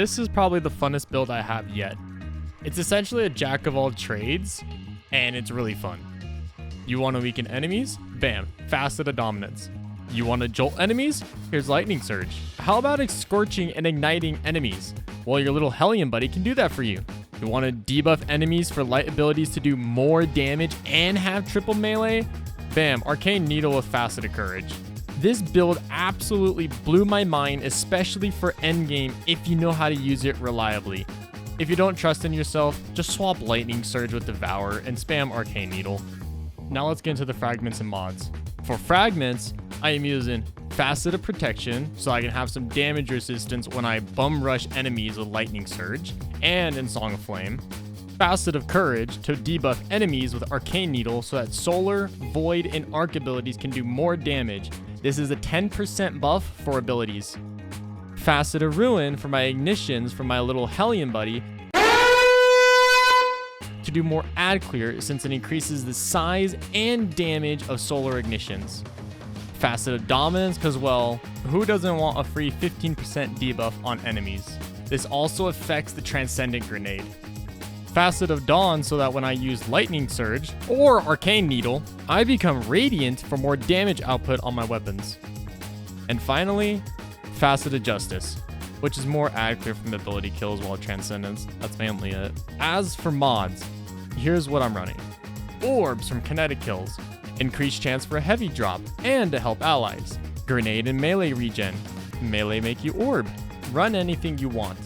this is probably the funnest build I have yet. It's essentially a jack of all trades, and it's really fun. You want to weaken enemies? Bam, Facet of Dominance. You want to jolt enemies? Here's Lightning Surge. How about scorching and igniting enemies? Well, your little Hellion buddy can do that for you. You want to debuff enemies for light abilities to do more damage and have triple melee? Bam, Arcane Needle with Facet of Courage. This build absolutely blew my mind, especially for endgame if you know how to use it reliably. If you don't trust in yourself, just swap Lightning Surge with Devour and spam Arcane Needle. Now let's get into the fragments and mods. For fragments, I am using Facet of Protection so I can have some damage resistance when I bum rush enemies with Lightning Surge, and in Song of Flame. Facet of Courage to debuff enemies with Arcane Needle so that Solar, Void, and Arc abilities can do more damage. This is a 10% buff for abilities. Facet of Ruin for my ignitions from my little Hellion buddy to do more ad clear since it increases the size and damage of solar ignitions. Facet of Dominance because, well, who doesn't want a free 15% debuff on enemies? This also affects the Transcendent Grenade. Facet of Dawn so that when I use Lightning Surge or Arcane Needle, I become Radiant for more damage output on my weapons. And finally, Facet of Justice, which is more ad clear from ability kills while Transcendence. That's mainly it. As for mods, here's what I'm running. Orbs from kinetic kills, increased chance for a heavy drop, and to help allies. Grenade and melee regen. Melee make you orb. Run anything you want.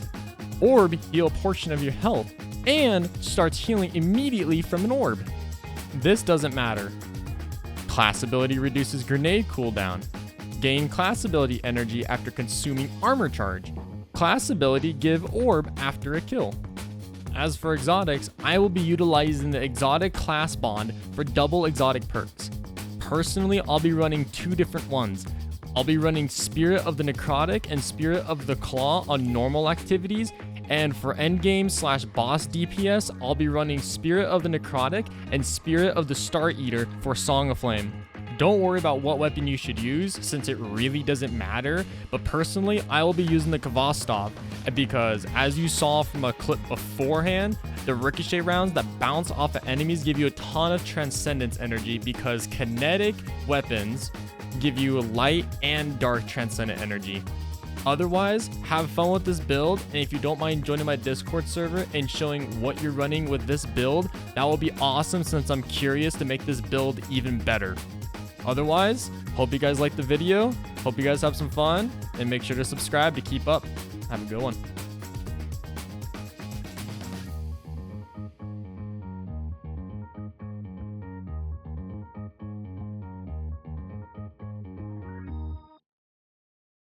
Orb heal a portion of your health, and starts healing immediately from an orb. This doesn't matter. Class ability reduces grenade cooldown. Gain class ability energy after consuming armor charge. Class ability give orb after a kill. As for exotics, I will be utilizing the exotic class bond for double exotic perks. Personally, I'll be running two different ones. I'll be running Spirit of the Necrotic and Spirit of the Claw on normal activities, and for endgame / boss DPS, I'll be running Spirit of the Necrotic and Spirit of the Star Eater for Song of Flame. Don't worry about what weapon you should use since it really doesn't matter, but personally, I will be using the Kvastov because as you saw from a clip beforehand, the ricochet rounds that bounce off of enemies give you a ton of Transcendence energy because kinetic weapons give you light and dark Transcendent energy. Otherwise, have fun with this build, and if you don't mind joining my Discord server and showing what you're running with this build, that will be awesome since I'm curious to make this build even better. Otherwise, hope you guys liked the video, hope you guys have some fun, and make sure to subscribe to keep up. Have a good one.